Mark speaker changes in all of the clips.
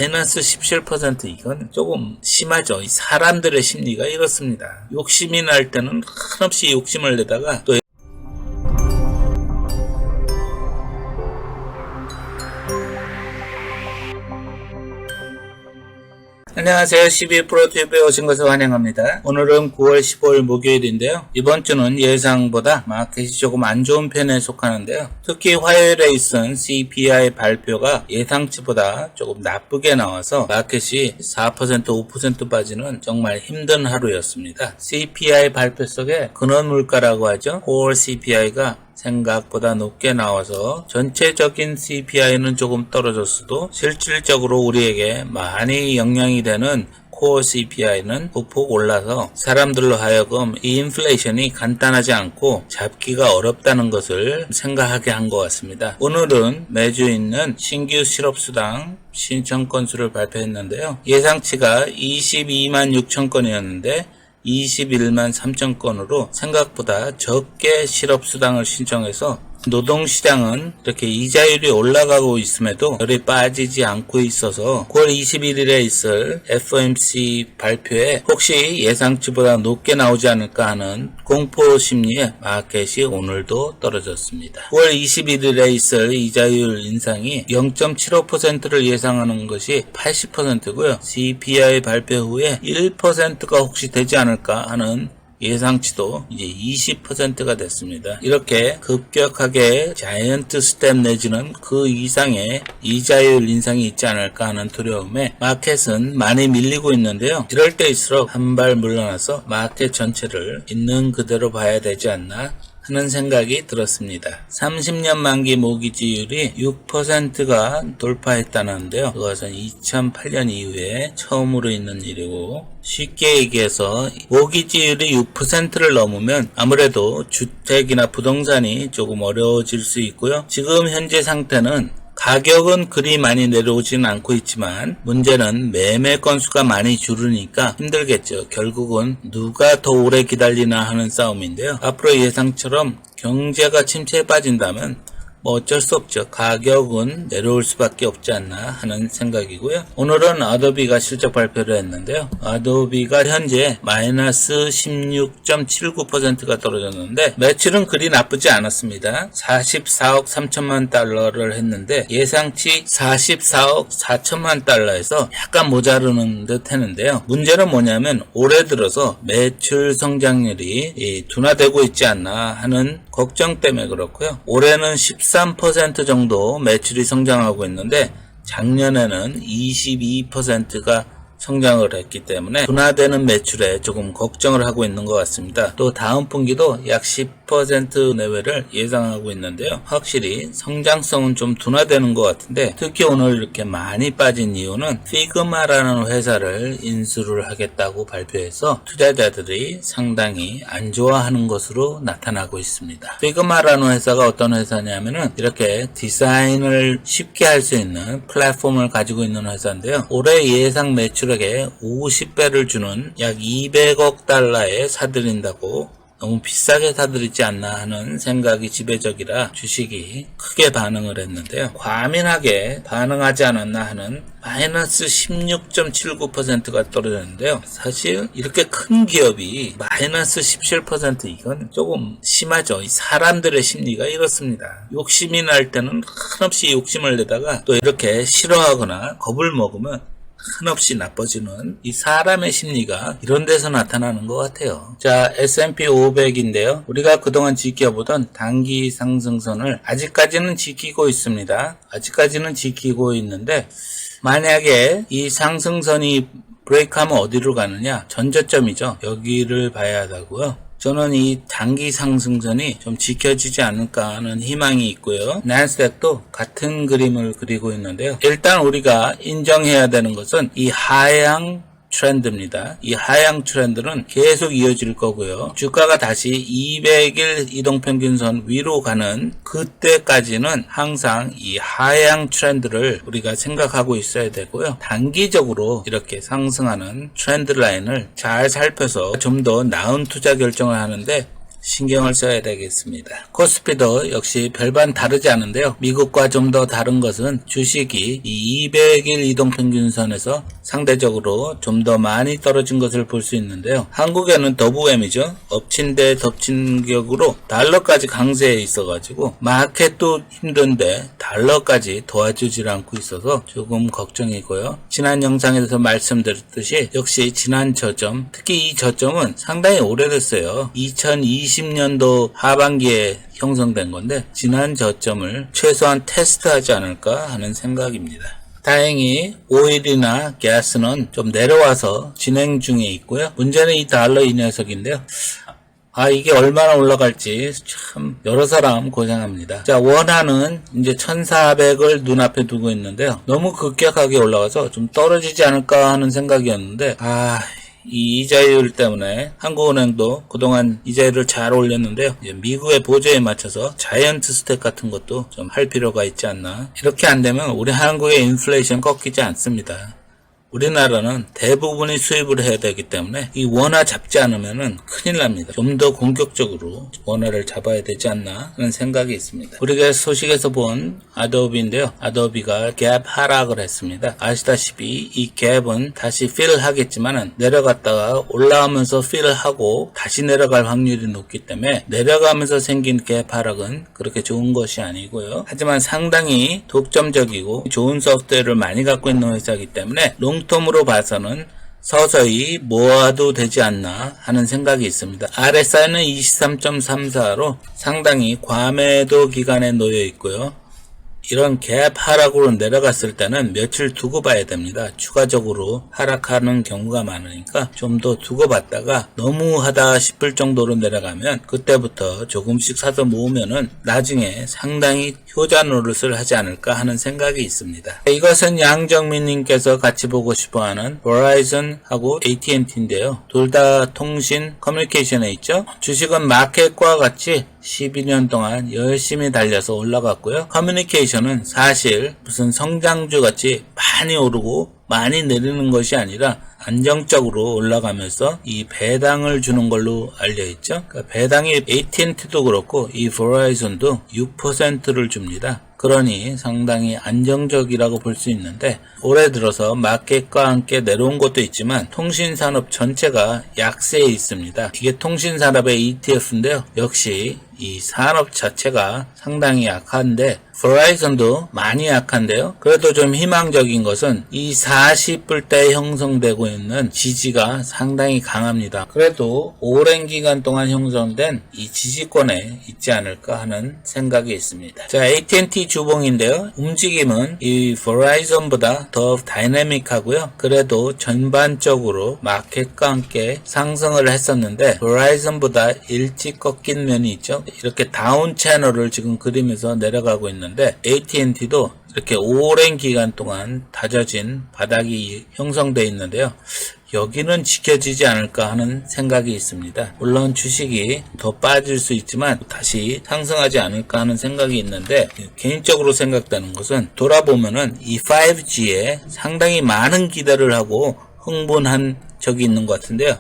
Speaker 1: 마이너스 17% 이건 조금 심하죠. 사람들의 심리가 이렇습니다. 욕심이 날 때는 한없이 욕심을 내다가 또 안녕하세요. 12프로튜브에 오신 것을 환영합니다. 오늘은 9월 15일 목요일인데요. 이번 주는 예상보다 마켓이 조금 안 좋은 편에 속하는데요. 특히 화요일에 있은 CPI 발표가 예상치보다 조금 나쁘게 나와서 마켓이 4% 5% 빠지는 정말 힘든 하루였습니다. CPI 발표 속에 근원물가라고 하죠. Core CPI가 생각보다 높게 나와서 전체적인 CPI는 조금 떨어졌어도 실질적으로 우리에게 많이 영향이 되는 코어 CPI는 후폭 올라서 사람들로 하여금 이 인플레이션이 간단하지 않고 잡기가 어렵다는 것을 생각하게 한 것 같습니다. 오늘은 매주 있는 신규 실업수당 신청 건수를 발표했는데요. 예상치가 22만 6천 건이었는데 21만 3천 건으로 생각보다 적게 실업수당을 신청해서 노동시장은 이렇게 이자율이 올라가고 있음에도 열이 빠지지 않고 있어서 9월 21일에 있을 FOMC 발표에 혹시 예상치보다 높게 나오지 않을까 하는 공포심리에 마켓이 오늘도 떨어졌습니다. 9월 21일에 있을 이자율 인상이 0.75%를 예상하는 것이 80%고요. CPI 발표 후에 1%가 혹시 되지 않을까 하는 예상치도 이제 20%가 됐습니다. 이렇게 급격하게 자이언트 스텝 내지는 그 이상의 이자율 인상이 있지 않을까 하는 두려움에 마켓은 많이 밀리고 있는데요. 이럴 때일수록 한 발 물러나서 마켓 전체를 있는 그대로 봐야 되지 않나 하는 생각이 들었습니다. 30년 만기 모기지율이 6%가 돌파했다는데요. 그것은 2008년 이후에 처음으로 있는 일이고, 쉽게 얘기해서 모기지율이 6%를 넘으면 아무래도 주택이나 부동산이 조금 어려워질 수 있고요. 지금 현재 상태는 가격은 그리 많이 내려오지는 않고 있지만 문제는 매매 건수가 많이 줄으니까 힘들겠죠. 결국은 누가 더 오래 기다리나 하는 싸움인데요. 앞으로 예상처럼 경제가 침체에 빠진다면 어쩔 수 없죠. 가격은 내려올 수밖에 없지 않나 하는 생각이고요. 오늘은 아도비가 실적 발표를 했는데요. 아도비가 현재 마이너스 16.79%가 떨어졌는데 매출은 그리 나쁘지 않았습니다. 44억 3천만 달러를 했는데 예상치 44억 4천만 달러에서 약간 모자르는 듯 했는데요. 문제는 뭐냐면 올해 들어서 매출 성장률이 둔화되고 있지 않나 하는 걱정 때문에 그렇고요. 올해는 13% 정도 매출이 성장하고 있는데 작년에는 22%가 성장을 했기 때문에 둔화되는 매출에 조금 걱정을 하고 있는 것 같습니다. 또 다음 분기도 약 10% 내외를 예상하고 있는데요. 확실히 성장성은 좀 둔화되는 것 같은데 특히 오늘 이렇게 많이 빠진 이유는 피그마라는 회사를 인수를 하겠다고 발표해서 투자자들이 상당히 안 좋아하는 것으로 나타나고 있습니다. 피그마라는 회사가 어떤 회사냐면은 이렇게 디자인을 쉽게 할 수 있는 플랫폼을 가지고 있는 회사인데요. 올해 예상 매출 50배를 주는 약 200억 달러에 사들인다고 너무 비싸게 사들이지 않나 하는 생각이 지배적이라 주식이 크게 반응을 했는데요. 과민하게 반응하지 않았나 하는 마이너스 16.79%가 떨어졌는데요. 사실 이렇게 큰 기업이 마이너스 17% 이건 조금 심하죠. 사람들의 심리가 이렇습니다. 욕심이 날 때는 한없이 욕심을 내다가 또 이렇게 싫어하거나 겁을 먹으면 한없이 나빠지는 이 사람의 심리가 이런 데서 나타나는 것 같아요. 자, S&P 500인데요. 우리가 그동안 지켜보던 단기 상승선을 아직까지는 지키고 있습니다. 아직까지는 지키고 있는데 만약에 이 상승선이 브레이크하면 어디로 가느냐? 전저점이죠. 여기를 봐야 하다고요. 저는 이 단기 상승선이 좀 지켜지지 않을까 하는 희망이 있고요. 나스닥도 같은 그림을 그리고 있는데요. 일단 우리가 인정해야 되는 것은 이 하향 트렌드입니다. 이 하향 트렌드는 계속 이어질 거고요. 주가가 다시 200일 이동평균선 위로 가는 그때까지는 항상 이 하향 트렌드를 우리가 생각하고 있어야 되고요. 단기적으로 이렇게 상승하는 트렌드 라인을 잘 살펴서 좀 더 나은 투자 결정을 하는데 신경을 써야 되겠습니다. 코스피도 역시 별반 다르지 않은데요. 미국과 좀 더 다른 것은 주식이 이 200일 이동평균선에서 상대적으로 좀 더 많이 떨어진 것을 볼 수 있는데요. 한국에는 더부엠이죠. 엎친 데 덮친 격으로 달러까지 강세에 있어가지고 마켓도 힘든데 달러까지 도와주질 않고 있어서 조금 걱정이고요. 지난 영상에서 말씀드렸듯이 역시 지난 저점, 특히 이 저점은 상당히 오래됐어요. 2020년도 하반기에 형성된 건데 지난 저점을 최소한 테스트하지 않을까 하는 생각입니다. 다행히 오일이나 가스는 좀 내려와서 진행 중에 있고요. 문제는 이 달러 이 녀석인데요. 이게 얼마나 올라갈지 참 여러 사람 고생합니다. 자, 원화는 이제 1400을 눈앞에 두고 있는데요. 너무 급격하게 올라와서 좀 떨어지지 않을까 하는 생각이었는데 이 이자율 때문에 한국은행도 그동안 이자율을 잘 올렸는데요. 이제 미국의 보조에 맞춰서 자이언트 스텝 같은 것도 좀 할 필요가 있지 않나. 이렇게 안 되면 우리 한국의 인플레이션 꺾이지 않습니다. 우리나라는 대부분이 수입을 해야 되기 때문에 이 원화 잡지 않으면은 큰일 납니다. 좀 더 공격적으로 원화를 잡아야 되지 않나 하는 생각이 있습니다. 우리가 소식에서 본 아도비인데요. 아도비가 갭 하락을 했습니다. 아시다시피 이 갭은 다시 필을 하겠지만은 내려갔다가 올라오면서 필을 하고 다시 내려갈 확률이 높기 때문에 내려가면서 생긴 갭 하락은 그렇게 좋은 것이 아니고요. 하지만 상당히 독점적이고 좋은 소프트웨어를 많이 갖고 있는 회사이기 때문에 롱텀으로 봐서는 서서히 모아도 되지 않나 하는 생각이 있습니다. RSI는 23.34로 상당히 과매도 기간에 놓여 있고요. 이런 갭 하락으로 내려갔을 때는 며칠 두고 봐야 됩니다. 추가적으로 하락하는 경우가 많으니까 좀 더 두고 봤다가 너무하다 싶을 정도로 내려가면 그때부터 조금씩 사서 모으면은 나중에 상당히 효자 노릇을 하지 않을까 하는 생각이 있습니다. 이것은 양정민님께서 같이 보고 싶어하는 Verizon하고 AT&T인데요. 둘 다 통신 커뮤니케이션에 있죠. 주식은 마켓과 같이 12년 동안 열심히 달려서 올라갔고요. 커뮤니케이션은 사실 무슨 성장주 같이 많이 오르고 많이 내리는 것이 아니라 안정적으로 올라가면서 이 배당을 주는 걸로 알려있죠. 그러니까 배당이 AT&T도 그렇고 이 Verizon도 6%를 줍니다. 그러니 상당히 안정적이라고 볼 수 있는데 올해 들어서 마켓과 함께 내려온 것도 있지만 통신산업 전체가 약세에 있습니다. 이게 통신산업의 ETF인데요. 역시 이 산업 자체가 상당히 약한데 Verizon도 많이 약한데요. 그래도 좀 희망적인 것은 이 40불대에 형성되고 있는 지지가 상당히 강합니다. 그래도 오랜 기간 동안 형성된 이 지지권에 있지 않을까 하는 생각이 있습니다. 자, AT&T 주봉인데요. 움직임은 이 Verizon보다 더 다이내믹하고요. 그래도 전반적으로 마켓과 함께 상승을 했었는데 Verizon보다 일찍 꺾인 면이 있죠. 이렇게 다운 채널을 지금 그리면서 내려가고 있는데 AT&T도 이렇게 오랜 기간 동안 다져진 바닥이 형성되어 있는데요. 여기는 지켜지지 않을까 하는 생각이 있습니다. 물론 주식이 더 빠질 수 있지만 다시 상승하지 않을까 하는 생각이 있는데 개인적으로 생각되는 것은 돌아보면은 이 5G에 상당히 많은 기대를 하고 흥분한 적이 있는 것 같은데요.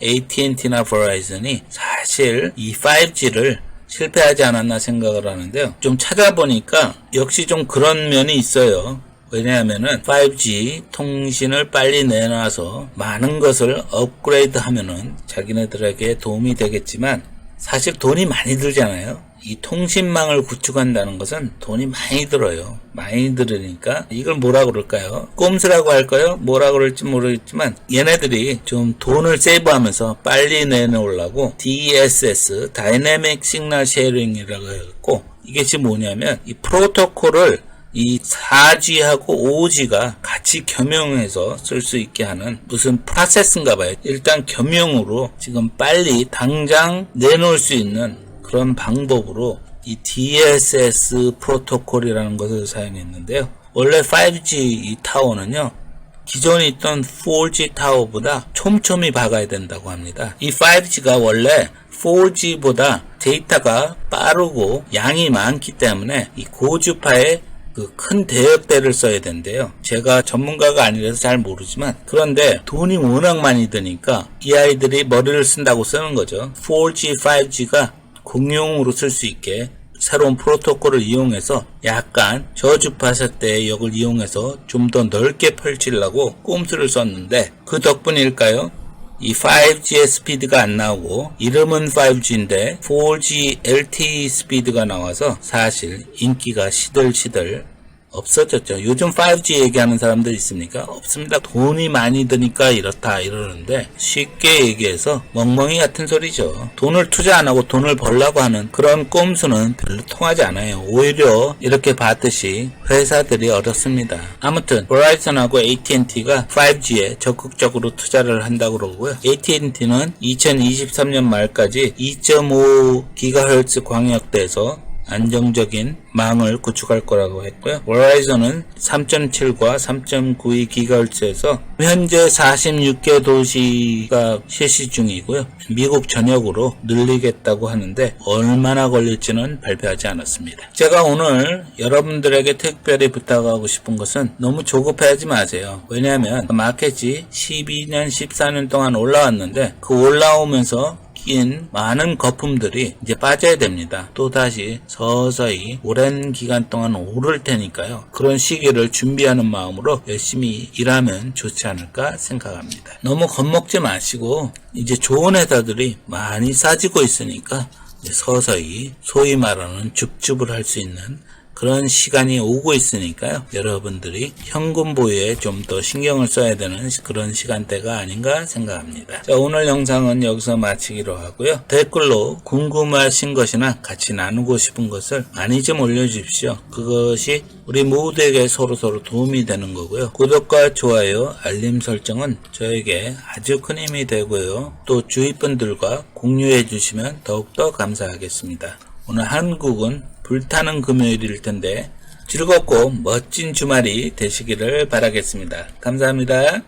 Speaker 1: AT&T나 Verizon이 사실 이 5G를 실패하지 않았나 생각을 하는데요. 좀 찾아보니까 역시 좀 그런 면이 있어요. 왜냐하면은 5G 통신을 빨리 내놔서 많은 것을 업그레이드 하면은 자기네들에게 도움이 되겠지만 사실 돈이 많이 들잖아요. 이 통신망을 구축한다는 것은 돈이 많이 들어요. 많이 들으니까 이걸 뭐라 그럴까요? 꼼수라고 할까요? 뭐라 그럴지 모르겠지만 얘네들이 좀 돈을 세이브하면서 빨리 내놓으려고 DSS, 다이내믹 시그널 쉐어링이라고 했고 이게 지금 뭐냐면 이 프로토콜을 이 4G하고 5G가 같이 겸용해서 쓸 수 있게 하는 무슨 프로세스인가 봐요. 일단 겸용으로 지금 빨리 당장 내놓을 수 있는 그런 방법으로 이 DSS 프로토콜이라는 것을 사용했는데요. 원래 5G 이 타워는요. 기존에 있던 4G 타워보다 촘촘히 박아야 된다고 합니다. 이 5G가 원래 4G보다 데이터가 빠르고 양이 많기 때문에 이 고주파의 그 큰 대역대를 써야 된대요. 제가 전문가가 아니라서 잘 모르지만, 그런데 돈이 워낙 많이 드니까 이 아이들이 머리를 쓴다고 쓰는 거죠. 4G, 5G가 공용으로 쓸 수 있게 새로운 프로토콜을 이용해서 약간 저주파 세대의 역을 이용해서 좀 더 넓게 펼치려고 꼼수를 썼는데, 그 덕분일까요? 이 5G의 스피드가 안 나오고 이름은 5G인데 4G LTE 스피드가 나와서 사실 인기가 시들시들 없어졌죠. 요즘 5G 얘기하는 사람들 있습니까? 없습니다. 돈이 많이 드니까 이렇다 이러는데 쉽게 얘기해서 멍멍이 같은 소리죠. 돈을 투자 안 하고 돈을 벌려고 하는 그런 꼼수는 별로 통하지 않아요. 오히려 이렇게 봤듯이 회사들이 어렵습니다. 아무튼 버라이즌하고 AT&T가 5G에 적극적으로 투자를 한다고 그러고요. AT&T는 2023년 말까지 2.5GHz 광역대에서 안정적인 망을 구축할 거라고 했고요. 버라이즌은 3.7과 3.92GHz에서 현재 46개 도시가 실시 중이고요. 미국 전역으로 늘리겠다고 하는데 얼마나 걸릴지는 발표하지 않았습니다. 제가 오늘 여러분들에게 특별히 부탁하고 싶은 것은 너무 조급해하지 마세요. 왜냐하면 마켓이 12년, 14년 동안 올라왔는데 그 올라오면서 낀 많은 거품들이 이제 빠져야 됩니다. 또다시 서서히 오랜 기간 동안 오를 테니까요. 그런 시기를 준비하는 마음으로 열심히 일하면 좋지 않을까 생각합니다. 너무 겁먹지 마시고 이제 좋은 회사들이 많이 싸지고 있으니까 이제 서서히 소위 말하는 줍줍을 할 수 있는 그런 시간이 오고 있으니까요. 여러분들이 현금 보유에 좀 더 신경을 써야 되는 그런 시간대가 아닌가 생각합니다. 자, 오늘 영상은 여기서 마치기로 하고요. 댓글로 궁금하신 것이나 같이 나누고 싶은 것을 많이 좀 올려주십시오. 그것이 우리 모두에게 서로서로 도움이 되는 거고요. 구독과 좋아요, 알림 설정은 저에게 아주 큰 힘이 되고요. 또 주위 분들과 공유해 주시면 더욱더 감사하겠습니다. 오늘 한국은 불타는 금요일일 텐데 즐겁고 멋진 주말이 되시기를 바라겠습니다. 감사합니다.